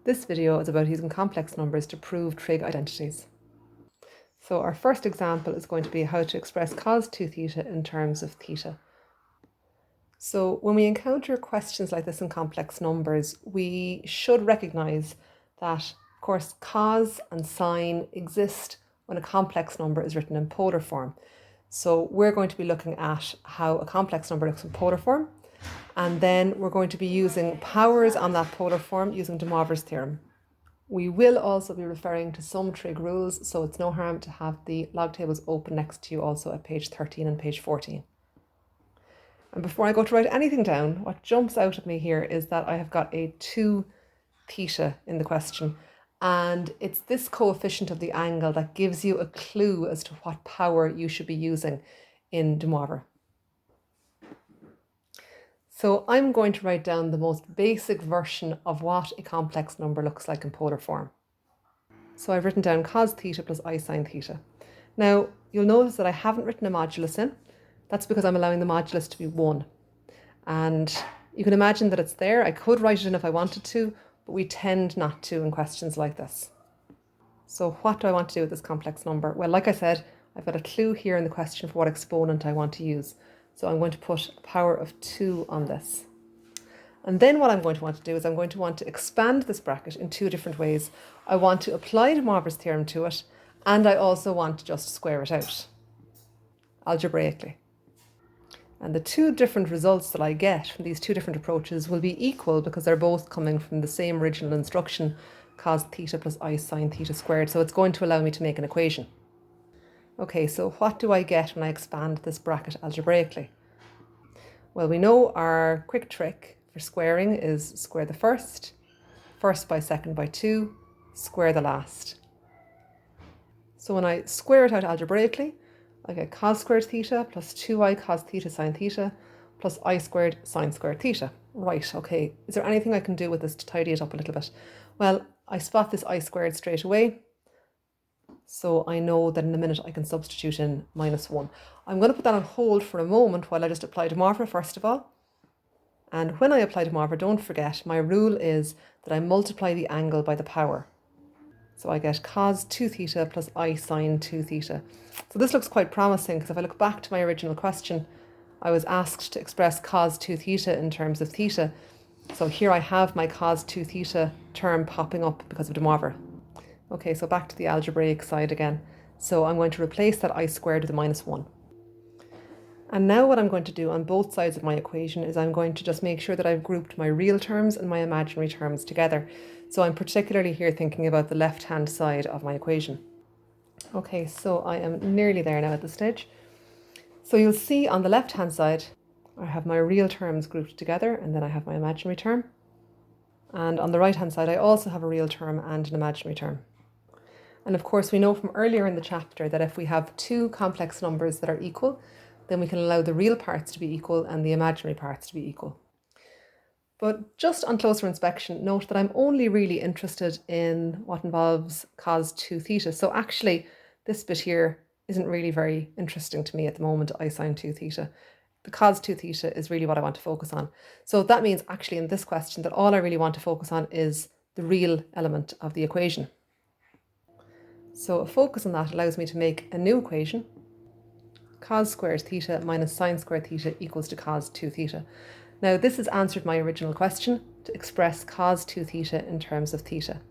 This video is about using complex numbers to prove trig identities. So our first example is going to be how to express cos 2 theta in terms of theta. So when we encounter questions like this in complex numbers, we should recognise that, of course, cos and sine exist when a complex number is written in polar form. So we're going to be looking at how a complex number looks in polar form, and then we're going to be using powers on that polar form using de Moivre's theorem. We will also be referring to some trig rules, so it's no harm to have the log tables open next to you also at page 13 and page 14. And before I go to write anything down, what jumps out at me here is that I have got a 2 theta in the question, and it's this coefficient of the angle that gives you a clue as to what power you should be using in de Moivre. So I'm going to write down the most basic version of what a complex number looks like in polar form. So I've written down cos theta plus I sine theta. Now, you'll notice that I haven't written a modulus in. That's because I'm allowing the modulus to be 1. And you can imagine that it's there. I could write it in if I wanted to, but we tend not to in questions like this. So what do I want to do with this complex number? Well, like I said, I've got a clue here in the question for what exponent I want to use. So I'm going to put a power of 2 on this. And then what I'm going to want to do is I'm going to want to expand this bracket in 2 different ways. I want to apply de Moivre's theorem to it, and I also want to just square it out algebraically. And the 2 different results that I get from these 2 different approaches will be equal because they're both coming from the same original instruction, cos theta plus I sine theta squared. So it's going to allow me to make an equation. Okay, so what do I get when I expand this bracket algebraically? Well, we know our quick trick for squaring is square the first by second by 2, square the last. So when I square it out algebraically, I get cos squared theta plus 2i cos theta sine theta plus I squared sine squared theta. Right, okay, is there anything I can do with this to tidy it up a little bit? Well, I spot this I squared straight away. So I know that in a minute I can substitute in -1. I'm going to put that on hold for a moment while I just apply de Moivre first of all. And when I apply de Moivre, don't forget, my rule is that I multiply the angle by the power. So I get cos 2 theta plus I sine 2 theta. So this looks quite promising because if I look back to my original question, I was asked to express cos 2 theta in terms of theta. So here I have my cos 2 theta term popping up because of de Moivre. Okay, so back to the algebraic side again. So I'm going to replace that I squared with a -1. And now what I'm going to do on both sides of my equation is I'm going to just make sure that I've grouped my real terms and my imaginary terms together. So I'm particularly here thinking about the left-hand side of my equation. Okay, so I am nearly there now at this stage. So you'll see on the left-hand side, I have my real terms grouped together, and then I have my imaginary term. And on the right-hand side, I also have a real term and an imaginary term. And of course, we know from earlier in the chapter that if we have 2 complex numbers that are equal, then we can allow the real parts to be equal and the imaginary parts to be equal. But just on closer inspection, note that I'm only really interested in what involves cos 2 theta. So actually, this bit here isn't really very interesting to me at the moment, I sine 2 theta. The cos 2 theta is really what I want to focus on. So that means actually in this question that all I really want to focus on is the real element of the equation. So a focus on that allows me to make a new equation, cos squared theta minus sine squared theta equals to cos 2 theta. Now this has answered my original question to express cos 2 theta in terms of theta.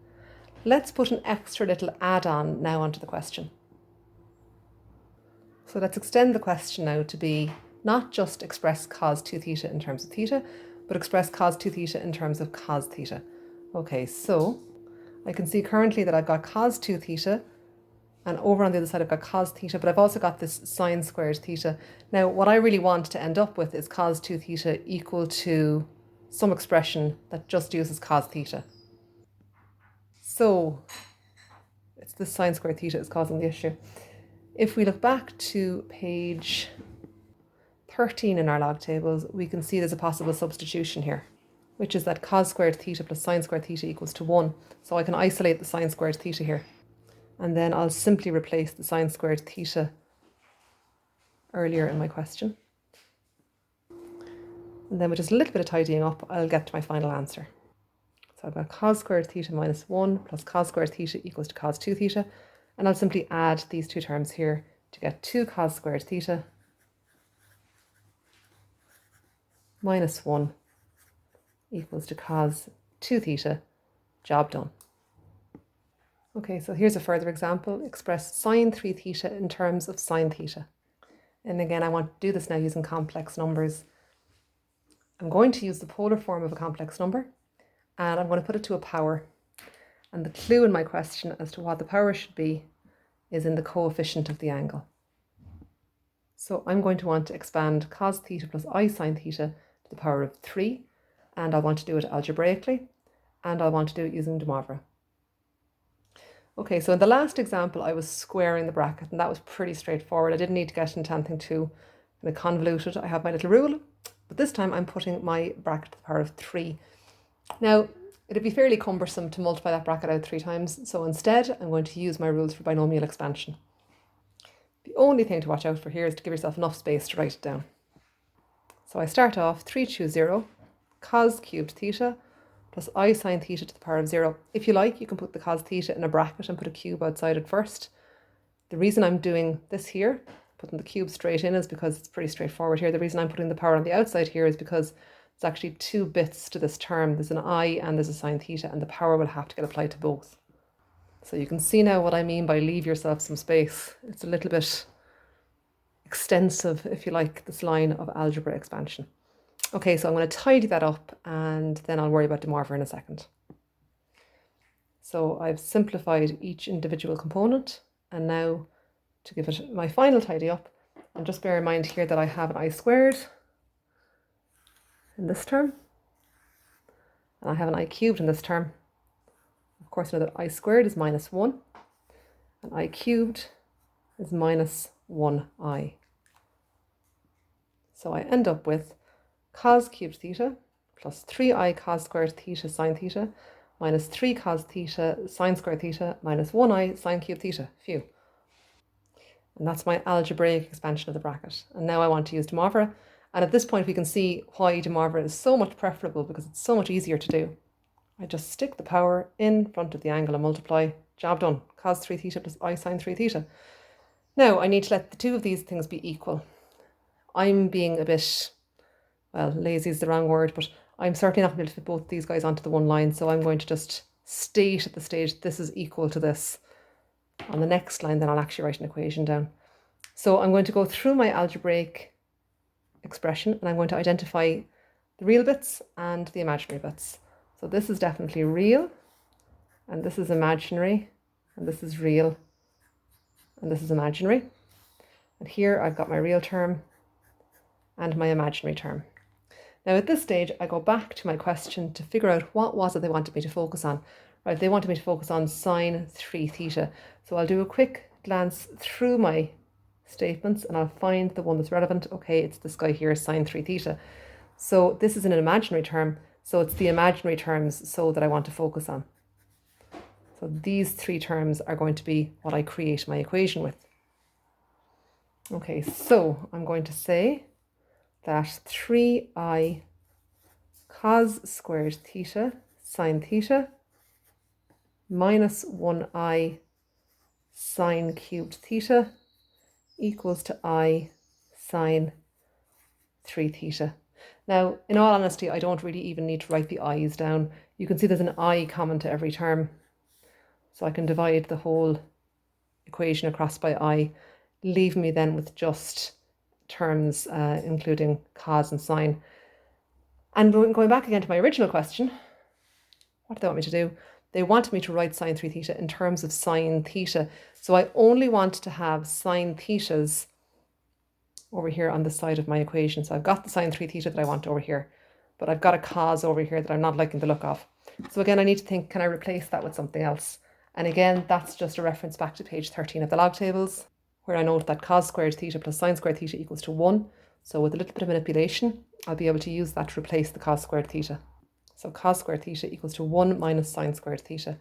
Let's put an extra little add-on now onto the question. So let's extend the question now to be not just express cos 2 theta in terms of theta, but express cos 2 theta in terms of cos theta. Okay, so I can see currently that I've got cos 2 theta, and over on the other side I've got cos theta, but I've also got this sine squared theta. Now what I really want to end up with is cos 2 theta equal to some expression that just uses cos theta. So it's this sine squared theta is causing the issue. If we look back to page 13 in our log tables, we can see there's a possible substitution here, which is that cos squared theta plus sine squared theta equals to 1. So I can isolate the sine squared theta here. And then I'll simply replace the sine squared theta earlier in my question. And then with just a little bit of tidying up, I'll get to my final answer. So I've got cos squared theta minus 1 plus cos squared theta equals to cos 2 theta. And I'll simply add these two terms here to get 2 cos squared theta minus 1 equals to cos 2 theta. Job done. Okay, so here's a further example. Express sine 3 theta in terms of sine theta. And again, I want to do this now using complex numbers. I'm going to use the polar form of a complex number, and I'm going to put it to a power. And the clue in my question as to what the power should be is in the coefficient of the angle. So I'm going to want to expand cos theta plus I sine theta to the power of 3, and I want to do it algebraically, and I want to do it using de Moivre. Okay, so in the last example, I was squaring the bracket, and that was pretty straightforward. I didn't need to get into anything too convoluted. I have my little rule, but this time I'm putting my bracket to the power of 3. Now, it'd be fairly cumbersome to multiply that bracket out 3 times, so instead I'm going to use my rules for binomial expansion. The only thing to watch out for here is to give yourself enough space to write it down. So I start off 3 choose 0, cos cubed theta plus I sine theta to the power of 0. If you like, you can put the cos theta in a bracket and put a cube outside it first. The reason I'm doing this here, putting the cube straight in, is because it's pretty straightforward here. The reason I'm putting the power on the outside here is because there's actually 2 bits to this term. There's an I and there's a sine theta, and the power will have to get applied to both. So you can see now what I mean by leave yourself some space. It's a little bit extensive, if you like, this line of algebra expansion. Okay, so I'm going to tidy that up and then I'll worry about de Moivre in a second. So I've simplified each individual component, and now to give it my final tidy up, and just bear in mind here that I have an I squared in this term, and I have an I cubed in this term. Of course, you know that I squared is minus 1, and I cubed is minus 1i. So I end up with cos cubed theta plus 3i cos squared theta sine theta minus 3 cos theta sine squared theta minus 1i sine cubed theta. Phew. And that's my algebraic expansion of the bracket. And now I want to use de Moivre. And at this point we can see why de Moivre is so much preferable, because it's so much easier to do. I just stick the power in front of the angle and multiply. Job done. Cos 3 theta plus I sine 3 theta. Now I need to let the two of these things be equal. I'm being a bit, well, lazy is the wrong word, but I'm certainly not going to be able to fit both these guys onto the one line, so I'm going to just state at the stage this is equal to this. On the next line, then I'll actually write an equation down. So I'm going to go through my algebraic expression, and I'm going to identify the real bits and the imaginary bits. So this is definitely real, and this is imaginary, and this is real, and this is imaginary. And here I've got my real term and my imaginary term. Now at this stage, I go back to my question to figure out what was it they wanted me to focus on. Right, they wanted me to focus on sine 3 theta. So I'll do a quick glance through my statements and I'll find the one that's relevant. Okay, it's this guy here, sine 3 theta. So this is an imaginary term, so it's the imaginary terms so that I want to focus on. So these 3 terms are going to be what I create my equation with. Okay, so I'm going to say that 3i cos squared theta sine theta minus 1i sine cubed theta equals to I sine 3 theta. Now, in all honesty, I don't really even need to write the i's down. You can see there's an I common to every term. So I can divide the whole equation across by I, leave me then with just terms including cos and sine. And going back again to my original question, what do they want me to do? They wanted me to write sine 3 theta in terms of sine theta. So I only want to have sine thetas over here on the side of my equation. So I've got the sine 3 theta that I want over here, but I've got a cos over here that I'm not liking the look of. So again, I need to think, can I replace that with something else? And again, that's just a reference back to page 13 of the log tables, where I note that cos squared theta plus sine squared theta equals to 1. So with a little bit of manipulation, I'll be able to use that to replace the cos squared theta. So cos squared theta equals to 1 minus sine squared theta.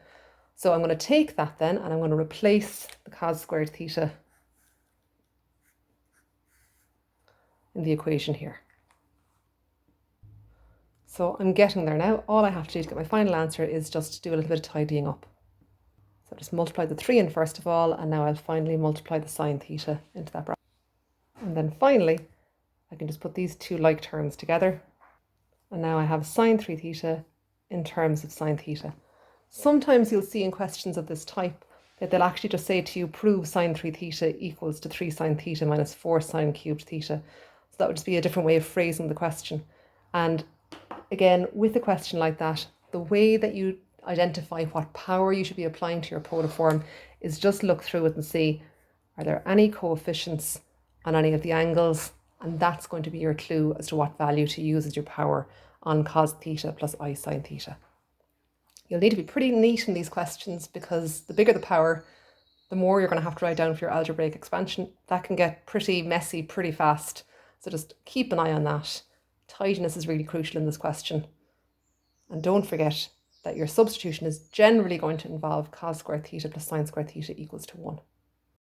So I'm going to take that then, and I'm going to replace the cos squared theta in the equation here. So I'm getting there now. All I have to do to get my final answer is just do a little bit of tidying up. So just multiply the 3 in first of all, and now I'll finally multiply the sine theta into that bracket. And then finally, I can just put these two like terms together. And now I have sine 3 theta in terms of sine theta. Sometimes you'll see in questions of this type that they'll actually just say to you, prove sine 3 theta equals to 3 sine theta minus 4 sine cubed theta. So that would just be a different way of phrasing the question. And again, with a question like that, the way that you identify what power you should be applying to your polar form is just look through it and see, are there any coefficients on any of the angles? And that's going to be your clue as to what value to use as your power on cos theta plus I sine theta. You'll need to be pretty neat in these questions because the bigger the power, the more you're going to have to write down for your algebraic expansion. That can get pretty messy pretty fast. So just keep an eye on that. Tidiness is really crucial in this question. And don't forget that your substitution is generally going to involve cos squared theta plus sine squared theta equals to 1.